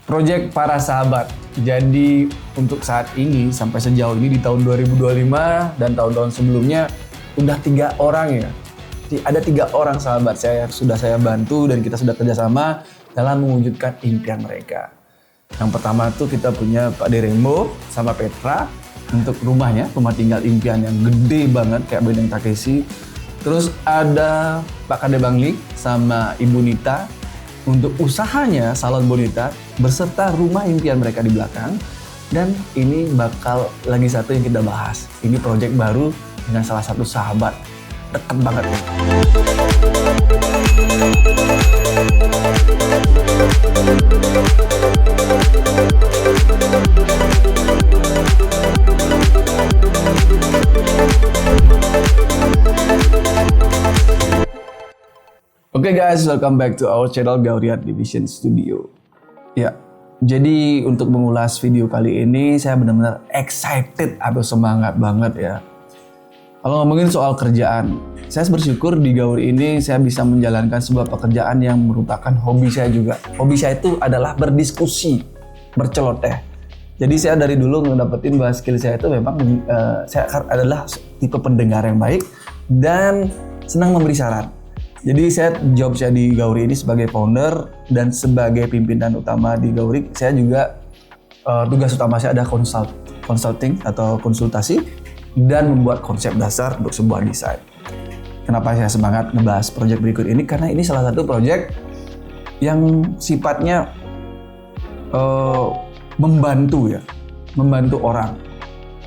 Project Para Sahabat. Jadi untuk saat ini sampai sejauh ini di tahun 2025 dan tahun-tahun sebelumnya udah 3 orang ya. Ada 3 orang sahabat saya yang sudah saya bantu dan kita sudah kerjasama dalam mewujudkan impian mereka. Yang pertama tuh kita punya Pak Derembo sama Petra untuk rumahnya, rumah tinggal impian yang gede banget kayak Benteng Takeshi. Terus ada Pak Kade Bangli sama Ibu Nita untuk usahanya Salon Bonita beserta rumah impian mereka di belakang. Dan ini bakal lagi satu yang kita bahas. Ini project baru dengan salah satu sahabat. Deket banget nih. Oke guys, welcome back to our channel Gauriat Division Studio. Ya, jadi untuk mengulas video kali ini saya benar-benar excited atau semangat banget ya. Kalau ngomongin soal kerjaan, saya bersyukur di Gauri ini saya bisa menjalankan sebuah pekerjaan yang merupakan hobi saya juga. Hobi saya itu adalah berdiskusi, berceloteh. Jadi saya dari dulu ngedapetin bahwa skill saya itu memang saya adalah tipe pendengar yang baik dan senang memberi saran. Jadi job saya di Gauri ini sebagai founder dan sebagai pimpinan utama di Gauri, saya juga tugas utama saya ada consulting atau konsultasi dan membuat konsep dasar untuk sebuah desain. Kenapa saya semangat ngebahas project berikut ini? Karena ini salah satu project yang sifatnya membantu orang.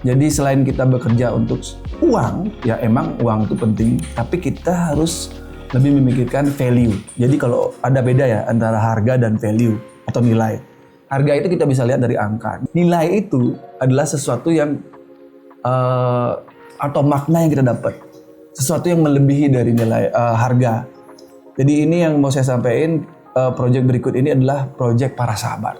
Jadi selain kita bekerja untuk uang, ya emang uang itu penting, tapi kita harus lebih memikirkan value. Jadi kalau ada beda ya antara harga dan value atau nilai. Harga itu kita bisa lihat dari angka. Nilai itu adalah sesuatu yang atau makna yang kita dapat. Sesuatu yang melebihi dari nilai harga. Jadi ini yang mau saya sampaikan, project berikut ini adalah project Para Sahabat.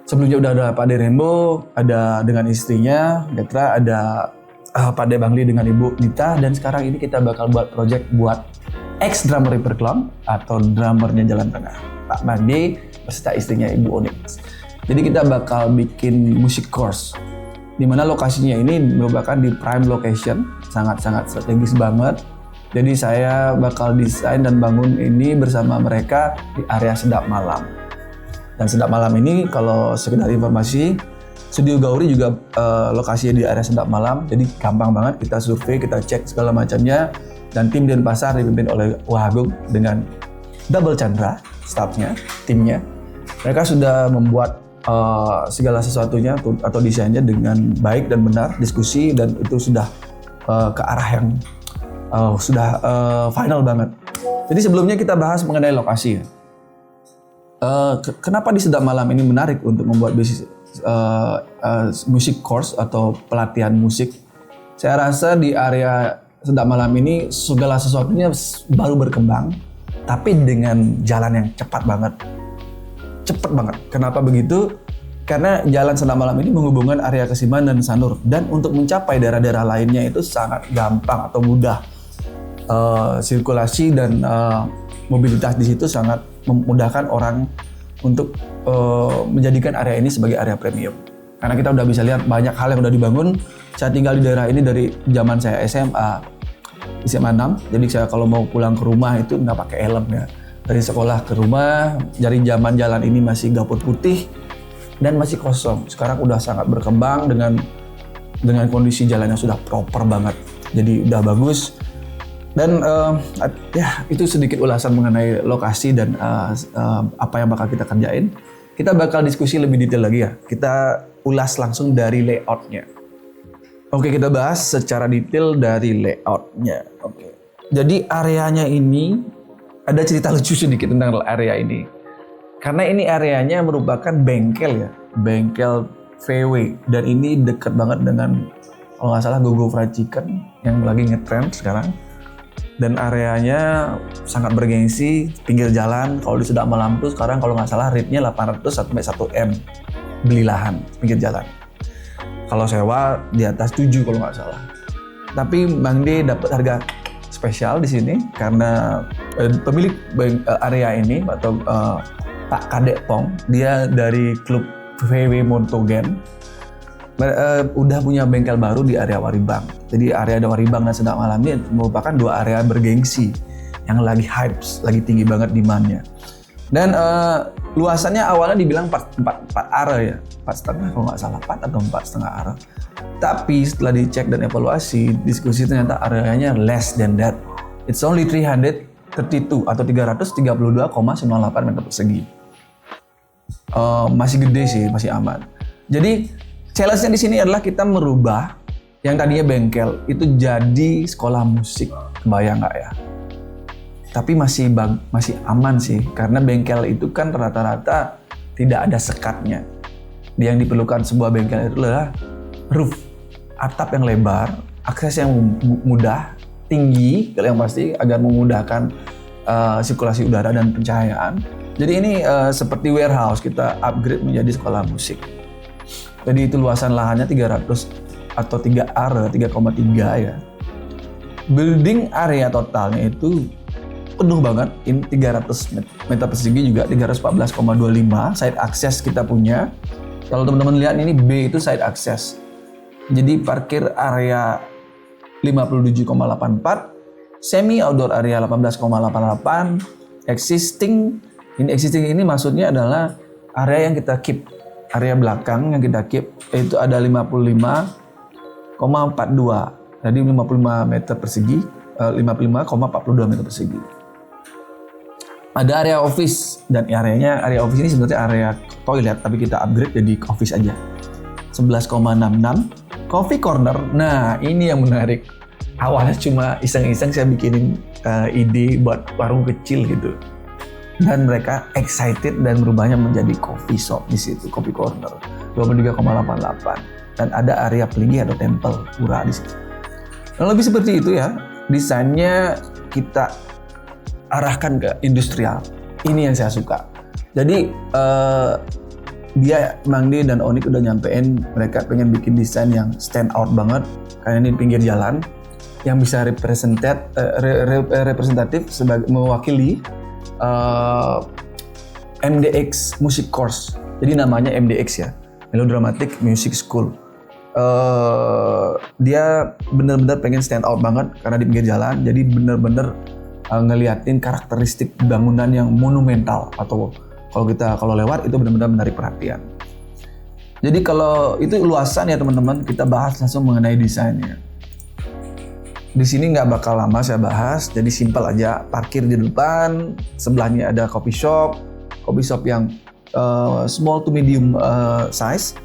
Sebelumnya udah ada Pak Derembo, ada dengan istrinya, Petra, ada Pak De Bangli dengan Ibu Nita, dan sekarang ini kita bakal buat project buat ex-drummer River Club atau drummernya Jalan Tengah, Pak Bandi beserta istrinya Ibu Onyx. Jadi kita bakal bikin music course, di mana lokasinya ini merupakan di prime location, sangat-sangat strategis banget. Jadi saya bakal desain dan bangun ini bersama mereka di area Sedap Malam. Dan Sedap Malam ini kalau sekedar informasi, Studio Gauri juga lokasinya di area Sedap Malam, jadi gampang banget kita survei, kita cek segala macamnya. Dan tim Denpasar dipimpin oleh Wahgung dengan Double Chandra, staffnya, timnya. Mereka sudah membuat segala sesuatunya atau desainnya dengan baik dan benar, diskusi, dan itu sudah ke arah yang sudah final banget. Jadi sebelumnya kita bahas mengenai lokasi ya. Kenapa di Sedap Malam ini menarik untuk membuat bisnis music course atau pelatihan musik? Saya rasa di area Sedap Malam ini segala sesuatunya baru berkembang, tapi dengan jalan yang cepat banget. Cepat banget. Kenapa begitu? Karena jalan Sedap Malam ini menghubungkan area Kesiman dan Sanur, dan untuk mencapai daerah-daerah lainnya itu sangat gampang atau mudah. Sirkulasi dan mobilitas di situ sangat memudahkan orang untuk menjadikan area ini sebagai area premium. Karena kita udah bisa lihat banyak hal yang udah dibangun. Saya tinggal di daerah ini dari zaman saya SMA 6. Jadi saya kalau mau pulang ke rumah itu nggak pakai helm ya. Dari sekolah ke rumah, dari zaman jalan ini masih gapur putih dan masih kosong. Sekarang udah sangat berkembang dengan kondisi jalan yang sudah proper banget. Jadi udah bagus. Dan ya itu sedikit ulasan mengenai lokasi dan apa yang bakal kita kerjain. Kita bakal diskusi lebih detail lagi ya. Kita ulas langsung dari layoutnya. Oke, kita bahas secara detail dari layoutnya. Oke. Jadi areanya ini ada cerita lucu sedikit tentang area ini. Karena ini areanya merupakan bengkel ya, bengkel VW, dan ini dekat banget dengan kalau nggak salah Gogo Fried Chicken yang lagi ngetrend sekarang. Dan areanya sangat bergengsi, pinggir jalan. Kalau di Sedap Malam tuh sekarang kalau nggak salah rate-nya 800 sampai 1 M beli lahan pinggir jalan. Kalau sewa di atas 7 kalau nggak salah. Tapi Bang D dapat harga spesial di sini karena pemilik area ini atau Pak Kadek Pong, dia dari klub VW Montogen, udah punya bengkel baru di area Waribang. Jadi area Waribang dan Sedak Malam ini merupakan dua area bergengsi yang lagi hype, lagi tinggi banget demand-nya. Dan luasannya awalnya dibilang 4 are ya, 4,5 kalau nggak salah, 4 atau 4,5 are. Tapi setelah dicek dan evaluasi, diskusi ternyata areanya less than that. It's only 332 atau 332,98 meter persegi. Masih gede sih, masih aman. Jadi challenge-nya di sini adalah kita merubah yang tadinya bengkel itu jadi sekolah musik. Kebayang nggak ya? Tapi masih aman sih, karena bengkel itu kan rata-rata tidak ada sekatnya. Yang diperlukan sebuah bengkel itu adalah roof, atap yang lebar, akses yang mudah, tinggi, yang pasti agar memudahkan sirkulasi udara dan pencahayaan. Jadi ini seperti warehouse, kita upgrade menjadi sekolah musik. Jadi itu luasan lahannya 300 atau 3 are, 3,3 ya. Building area totalnya itu penuh banget, ini 300 meter persegi juga 314,25 side access kita punya. Kalau teman-teman lihat ini B itu side access. Jadi parkir area 57,84, semi outdoor area 18,88, existing ini maksudnya adalah area yang kita keep, area belakang yang kita keep itu ada 55,42. Jadi 55 meter persegi, 55,42 meter persegi. Ada area office, dan area office ini sebenarnya area toilet, tapi kita upgrade jadi office aja. 11,66. Coffee corner, nah ini yang menarik. Awalnya cuma iseng-iseng saya bikinin ide buat warung kecil gitu. Dan mereka excited dan berubahnya menjadi coffee shop di situ, coffee corner. 23,88. Dan ada area peligi atau temple pura di situ. Nah, lebih seperti itu ya. Desainnya kita arahkan ke industrial. Ini yang saya suka. Jadi dia Mang D dan Onik udah nyampein mereka pengen bikin desain yang stand out banget karena ini pinggir jalan yang bisa representatif sebagai mewakili MDX Music Course. Jadi namanya MDX ya, Melodramatic Music School. Dia benar-benar pengen stand out banget karena di pinggir jalan. Jadi benar-benar ngeliatin karakteristik bangunan yang monumental, atau kalau lewat itu benar-benar menarik perhatian. Jadi kalau itu luasan ya teman-teman, kita bahas langsung mengenai desainnya. Di sini nggak bakal lama saya bahas, jadi simpel aja. Parkir di depan, sebelahnya ada coffee shop yang small to medium size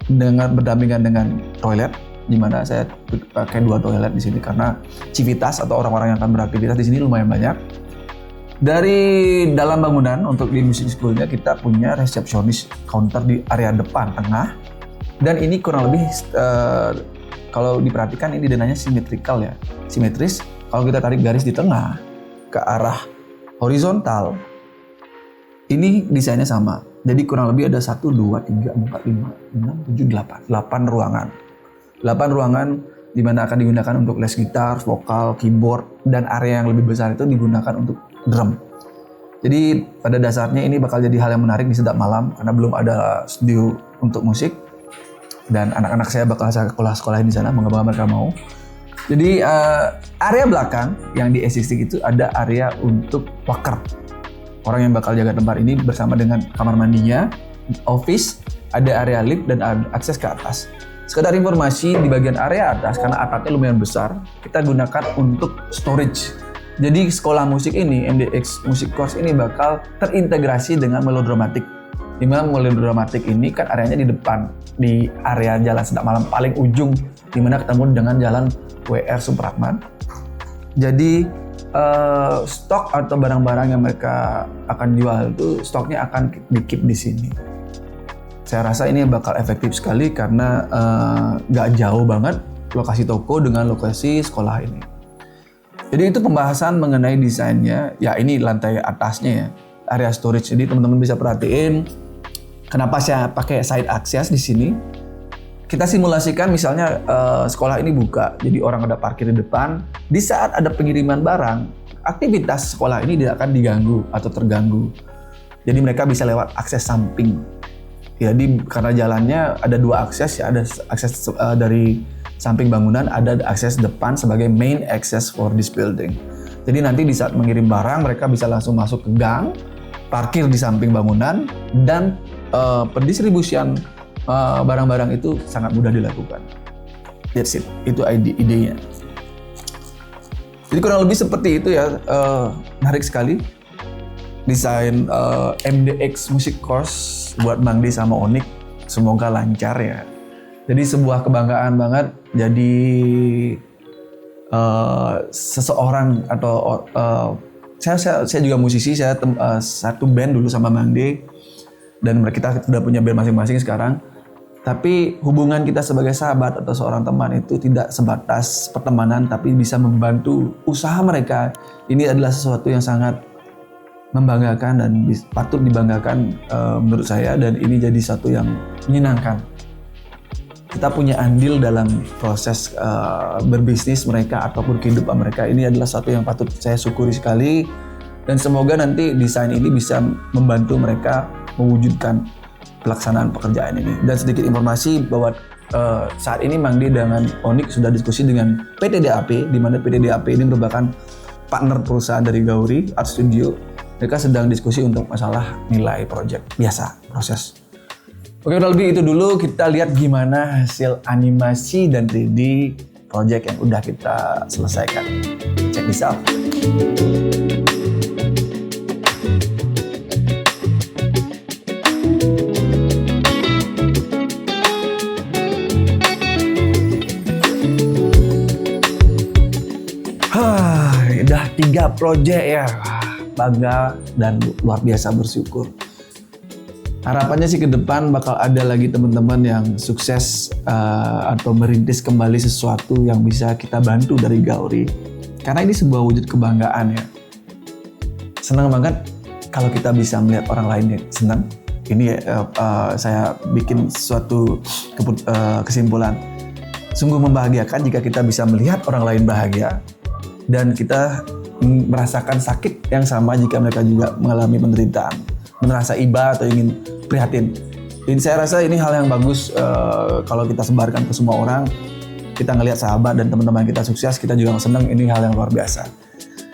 dengan berdampingan dengan toilet, di mana saya pakai 2 toilet di sini karena civitas atau orang-orang yang akan beraktivitas di sini lumayan banyak. Dari dalam bangunan untuk di music school-nya kita punya resepsionis counter di area depan tengah, dan ini kurang lebih kalau diperhatikan ini dananya simetris. Kalau kita tarik garis di tengah ke arah horizontal, ini desainnya sama. Jadi kurang lebih ada 1, 2, 3, 4, 5, 6, 7, 8 ruangan. 8 ruangan di mana akan digunakan untuk les gitar, vokal, keyboard, dan area yang lebih besar itu digunakan untuk drum. Jadi pada dasarnya ini bakal jadi hal yang menarik di Sedak Malam karena belum ada studio untuk musik, dan anak-anak saya bakal saya sekolahin di sana, moga-moga mereka mau. Jadi area belakang yang di existing itu ada area untuk worker, orang yang bakal jaga tempat ini bersama dengan kamar mandinya, office, ada area lift dan akses ke atas. Sekedar informasi, di bagian area atas karena atapnya lumayan besar, kita gunakan untuk storage. Jadi sekolah musik ini, MDX Music Course ini bakal terintegrasi dengan Melodramatic. Di mana Melodramatic ini kan areanya di depan, di area Jalan Sedak Malam paling ujung, di mana ketemu dengan Jalan WR Supratman. Jadi stok atau barang-barang yang mereka akan jual itu stoknya akan di-keep di sini. Saya rasa ini bakal efektif sekali karena nggak jauh banget lokasi toko dengan lokasi sekolah ini. Jadi itu pembahasan mengenai desainnya. Ya ini lantai atasnya ya, area storage. Jadi teman-teman bisa perhatiin kenapa saya pakai side access di sini. Kita simulasikan misalnya sekolah ini buka, jadi orang ada parkir di depan. Di saat ada pengiriman barang, aktivitas sekolah ini tidak akan diganggu atau terganggu. Jadi mereka bisa lewat akses samping. Jadi karena jalannya ada 2 akses ya, ada akses dari samping bangunan, ada akses depan sebagai main access for this building. Jadi nanti di saat mengirim barang mereka bisa langsung masuk ke gang, parkir di samping bangunan, dan pendistribusian barang-barang itu sangat mudah dilakukan. That's it, itu idenya. Jadi kurang lebih seperti itu ya, menarik sekali. Desain MDX Music Course buat Bang D sama Onyx, semoga lancar ya. Jadi sebuah kebanggaan banget jadi seseorang atau saya juga musisi, saya satu band dulu sama Bang D, dan kita sudah punya band masing-masing sekarang. Tapi hubungan kita sebagai sahabat atau seorang teman itu tidak sebatas pertemanan, tapi bisa membantu usaha mereka. Ini adalah sesuatu yang sangat membanggakan dan patut dibanggakan menurut saya, dan ini jadi satu yang menyenangkan. Kita punya andil dalam proses berbisnis mereka ataupun kehidupan mereka. Ini adalah satu yang patut saya syukuri sekali, dan semoga nanti desain ini bisa membantu mereka mewujudkan pelaksanaan pekerjaan ini. Dan sedikit informasi bahwa saat ini Bang D dengan Onyx sudah diskusi dengan PT DAP, di mana PT DAP ini merupakan partner perusahaan dari Gauri Art Studio. Mereka sedang diskusi untuk masalah nilai project, biasa proses. Oke, udah lebih itu dulu. Kita lihat gimana hasil animasi dan 3D project yang udah kita selesaikan. Check this out. Udah 3 project ya. Bangga dan luar biasa bersyukur. Harapannya sih ke depan bakal ada lagi teman-teman yang sukses atau merintis kembali sesuatu yang bisa kita bantu dari Gauri. Karena ini sebuah wujud kebanggaan ya. Senang banget kalau kita bisa melihat orang lain yang senang. Ini saya bikin suatu kesimpulan. Sungguh membahagiakan jika kita bisa melihat orang lain bahagia, dan kita merasakan sakit yang sama jika mereka juga mengalami penderitaan, merasa iba atau ingin prihatin. Jadi saya rasa ini hal yang bagus kalau kita sebarkan ke semua orang. Kita ngelihat sahabat dan teman-teman kita sukses, kita juga senang. Ini hal yang luar biasa.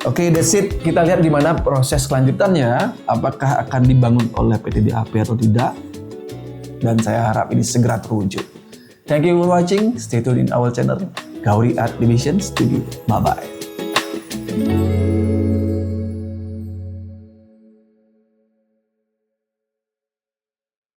Oke, that's it. Kita lihat gimana proses kelanjutannya, apakah akan dibangun oleh PT DAP atau tidak. Dan saya harap ini segera terwujud. Thank you for watching. Stay tuned in our channel Gauri Art Division Studio. Bye-bye.